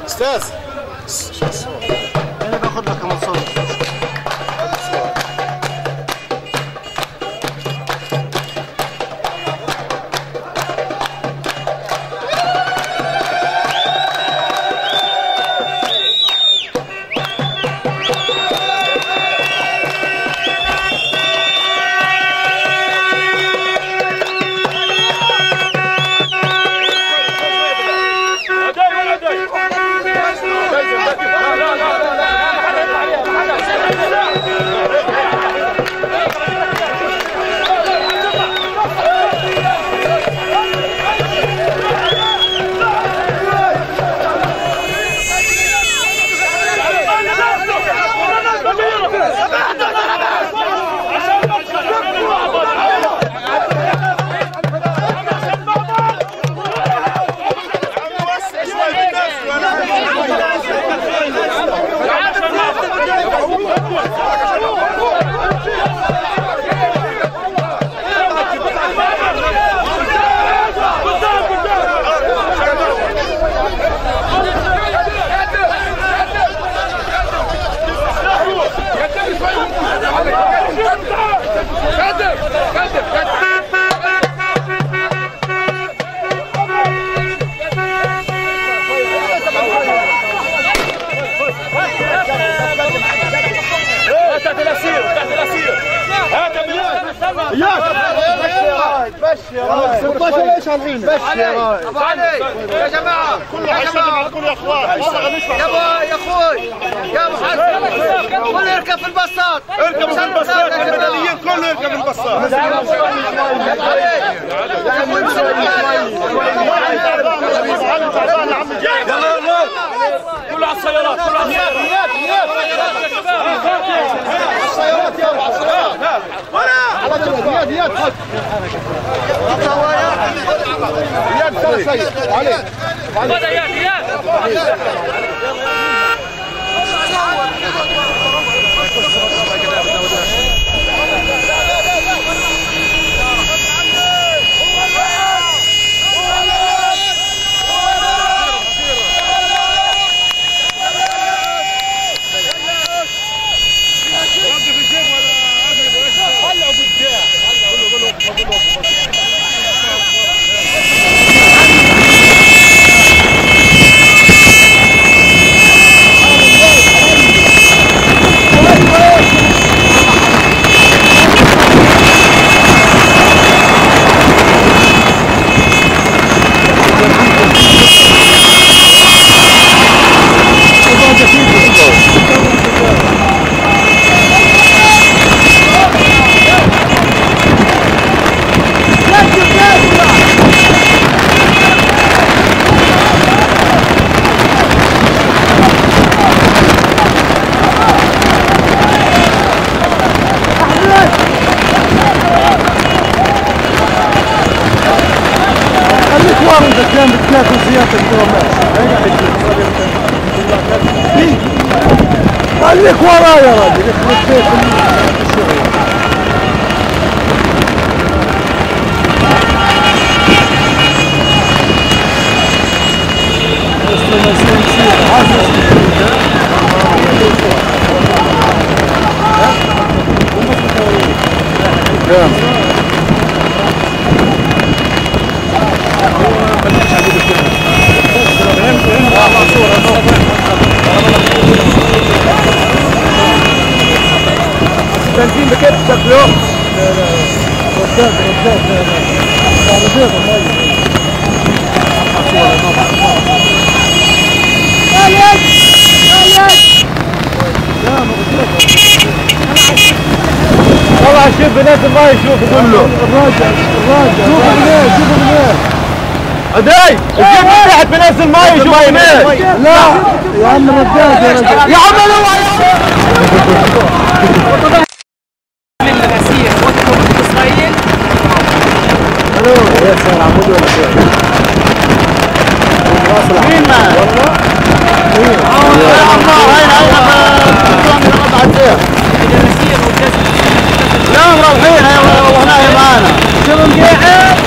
استاذ انا باخذ لك كمان صوت. ابو علي يا جماعه كله حيشتغل الكل يا اخوان يا اخوي يا ابو حسن كله يركب في الباصات اركبوا في الباصات المدنيين كله يركب في الباصات كله على السيارات كله على السيارات يا ابو السيارات على ديات خد ديات سنة سيد عليك كان بتاكل زيادة الكرامات خليك ورايا يا راجل يخرب بيت الشغل بنزين بكيف شكله؟ لا لا ركاب طلع شوف بنزل ما يشوف كله الراجل شوفوا منين شوفوا منين عدي الجيب من تحت بنزل ما يشوف منين لا يا عم رداد يا رجل يا عم من الأسير وقتهم في إسرائيل. الو يا سلام عمود ولا شيء مين معك؟ والله مين؟ الله هين لا مروحين هنا معانا شو قاعد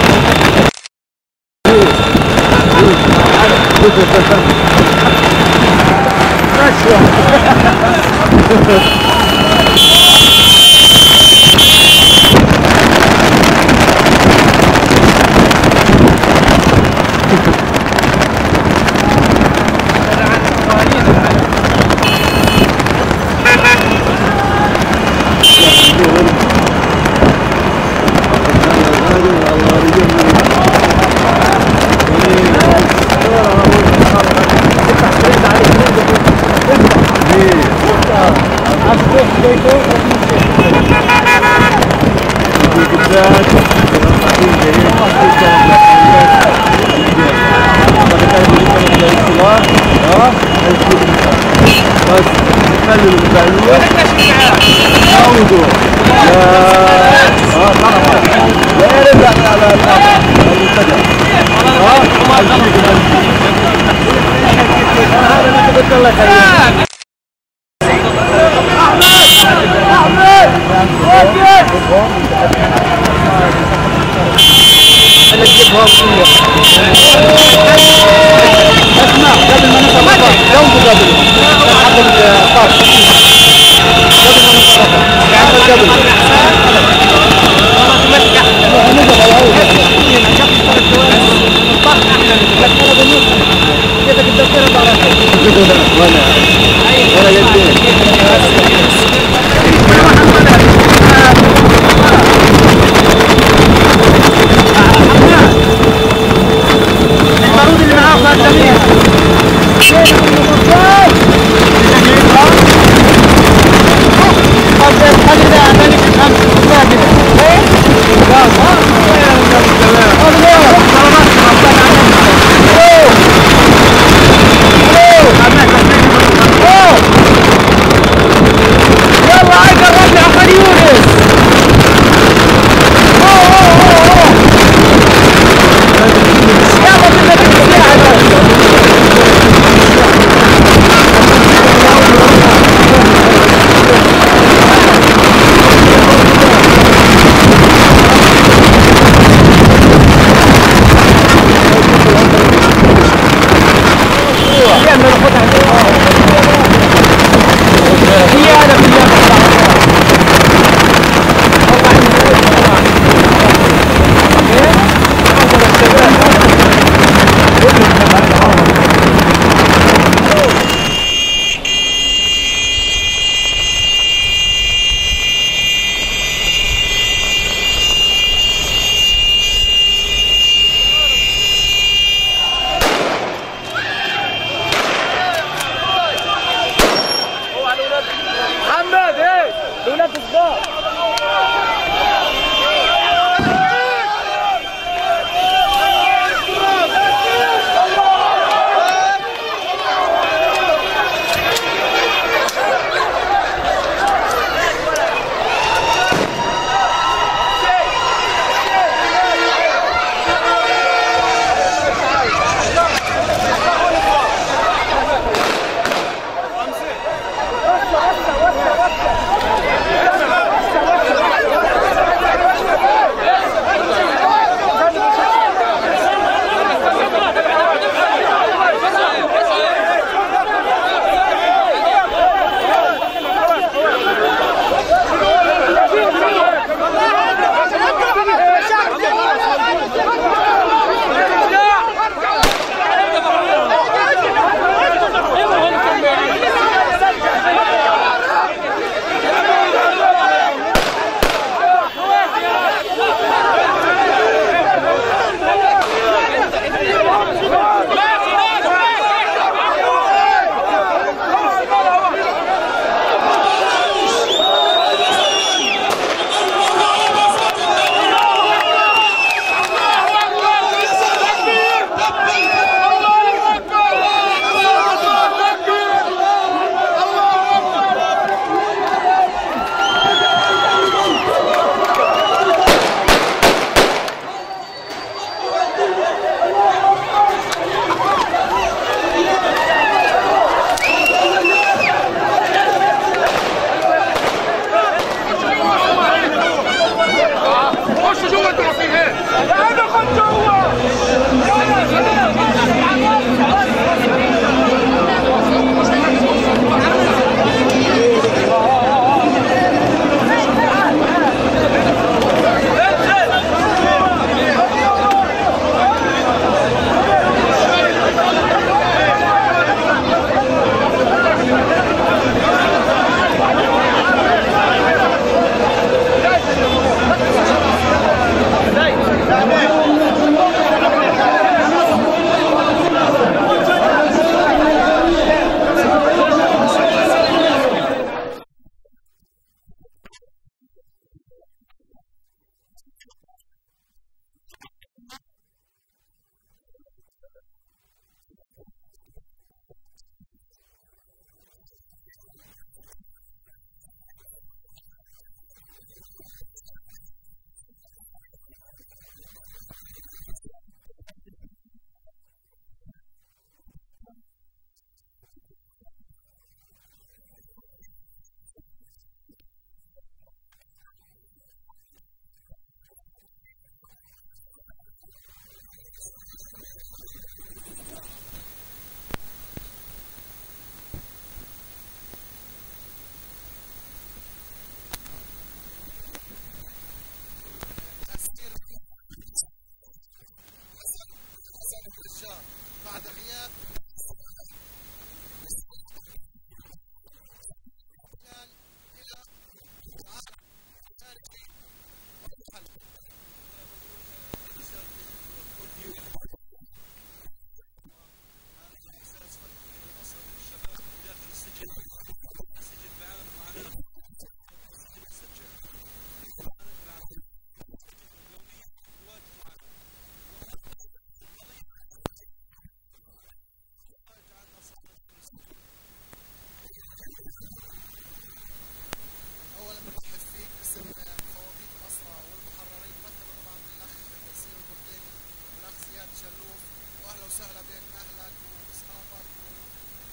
وسهلا بين اهلك واصحابك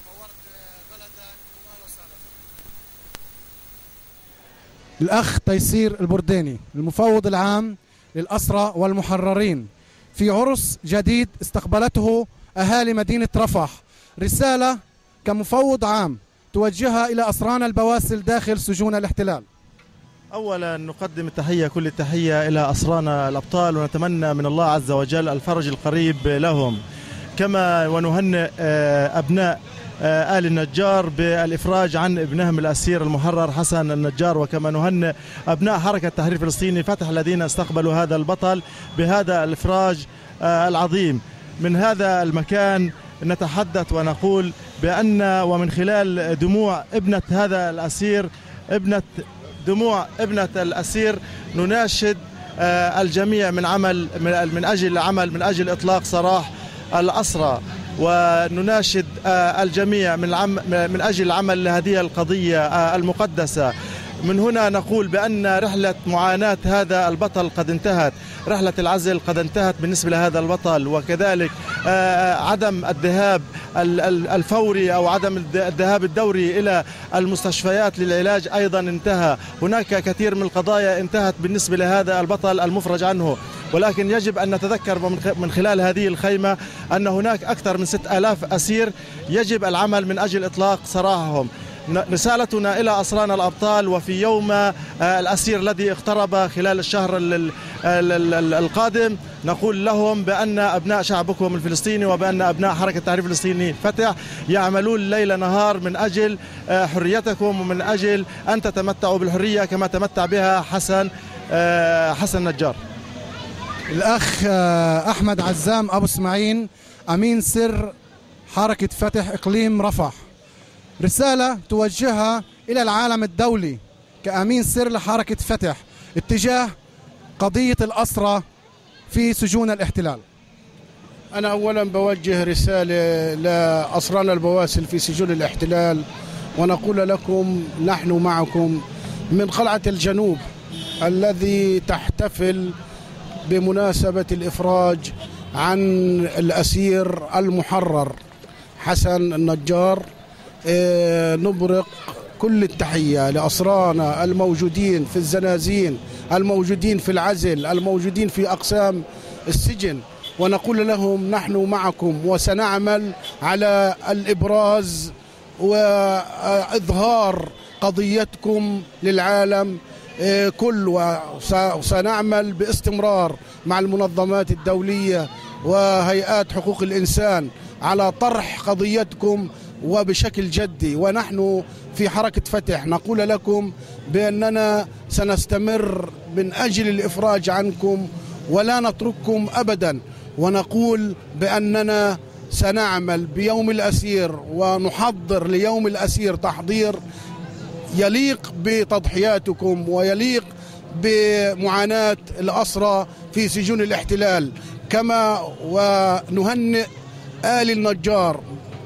ونورت بلدك واهلا وسهلا. الأخ تيسير البرديني المفوض العام للأسرى والمحررين في عرس جديد استقبلته أهالي مدينة رفح. رسالة كمفوض عام توجهها إلى أسرانا البواسل داخل سجون الاحتلال. أولا نقدم التحية كل التحية إلى أسرانا الأبطال، ونتمنى من الله عز وجل الفرج القريب لهم، كما ونهنئ أبناء آل النجار بالإفراج عن ابنهم الأسير المحرر حسن النجار، وكما نهنئ أبناء حركة تحرير فلسطين فتح الذين استقبلوا هذا البطل بهذا الإفراج العظيم. من هذا المكان نتحدث ونقول بأن ومن خلال دموع ابنة هذا الأسير دموع ابنة الأسير نناشد الجميع من أجل إطلاق سراح الأسرى، ونناشد الجميع من أجل العمل لهذه القضية المقدسة. من هنا نقول بأن رحلة معاناة هذا البطل قد انتهت، رحلة العزل قد انتهت بالنسبة لهذا البطل، وكذلك عدم الذهاب الفوري أو عدم الذهاب الدوري إلى المستشفيات للعلاج أيضا انتهى. هناك كثير من القضايا انتهت بالنسبة لهذا البطل المفرج عنه، ولكن يجب أن نتذكر من خلال هذه الخيمة أن هناك أكثر من 6000 أسير يجب العمل من أجل إطلاق سراحهم. رسالتنا إلى أسرانا الأبطال وفي يوم الأسير الذي اقترب خلال الشهر القادم نقول لهم بأن أبناء شعبكم الفلسطيني وبأن أبناء حركة تحرير فلسطيني فتح يعملون ليل نهار من أجل حريتكم ومن أجل أن تتمتعوا بالحرية كما تمتع بها حسن النجار. الأخ أحمد عزام أبو اسماعيل أمين سر حركة فتح إقليم رفح، رسالة توجهها إلى العالم الدولي كأمين سر لحركة فتح اتجاه قضية الأسرى في سجون الاحتلال. أنا أولا بوجه رسالة لأسرانا البواسل في سجون الاحتلال ونقول لكم نحن معكم من قلعة الجنوب الذي تحتفل بمناسبة الإفراج عن الأسير المحرر حسن النجار. نبرق كل التحية لأسرانا الموجودين في الزنازين، الموجودين في العزل، الموجودين في أقسام السجن، ونقول لهم نحن معكم وسنعمل على الإبراز وإظهار قضيتكم للعالم كل، وسنعمل باستمرار مع المنظمات الدولية وهيئات حقوق الإنسان على طرح قضيتكم وبشكل جدي. ونحن في حركة فتح نقول لكم بأننا سنستمر من أجل الإفراج عنكم ولا نترككم أبدا، ونقول بأننا سنعمل بيوم الأسير ونحضر ليوم الأسير تحضير يليق بتضحياتكم ويليق بمعاناة الأسرى في سجون الاحتلال. كما ونهنئ آل النجار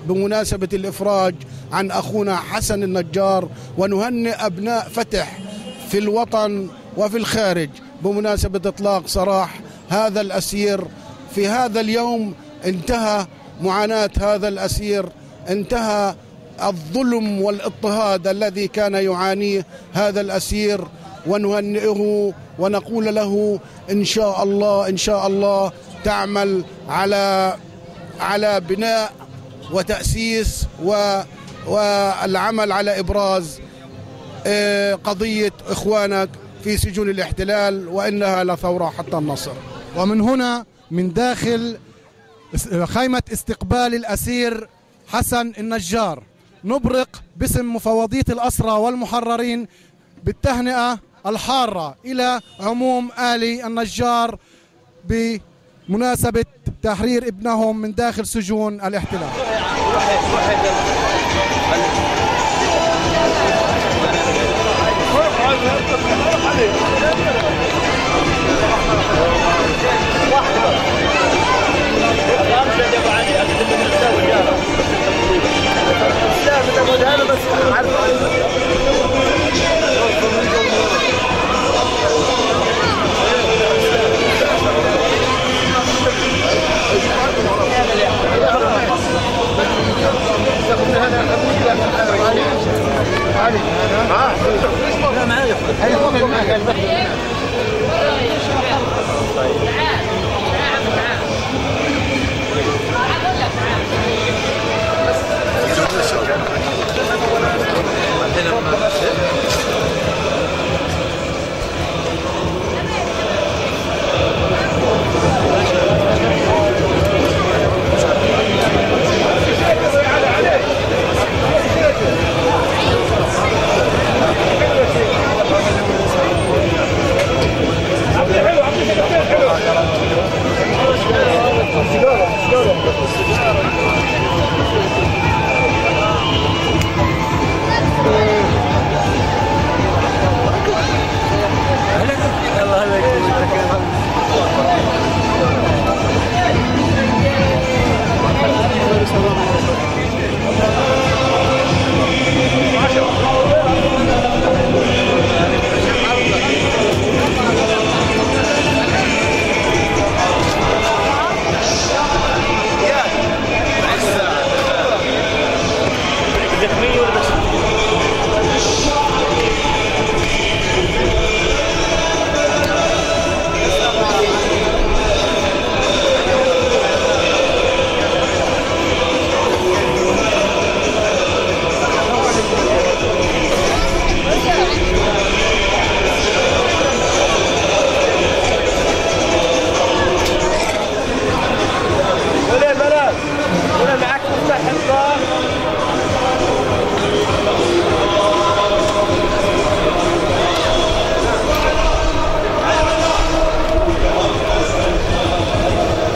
بمناسبة الإفراج عن أخونا حسن النجار، ونهنئ أبناء فتح في الوطن وفي الخارج بمناسبة إطلاق سراح هذا الأسير. في هذا اليوم انتهى معاناة هذا الأسير، انتهى الظلم والاضطهاد الذي كان يعانيه هذا الأسير، ونهنئه ونقول له إن شاء الله إن شاء الله تعمل على بناء وتأسيس والعمل على إبراز قضية إخوانك في سجون الاحتلال، وإنها لثورة حتى النصر. ومن هنا من داخل خيمة استقبال الأسير حسن النجار نبرق باسم مفوضية الأسرى والمحررين بالتهنئة الحارة إلى عموم آل النجار بمناسبة تحرير ابنهم من داخل سجون الاحتلال. علي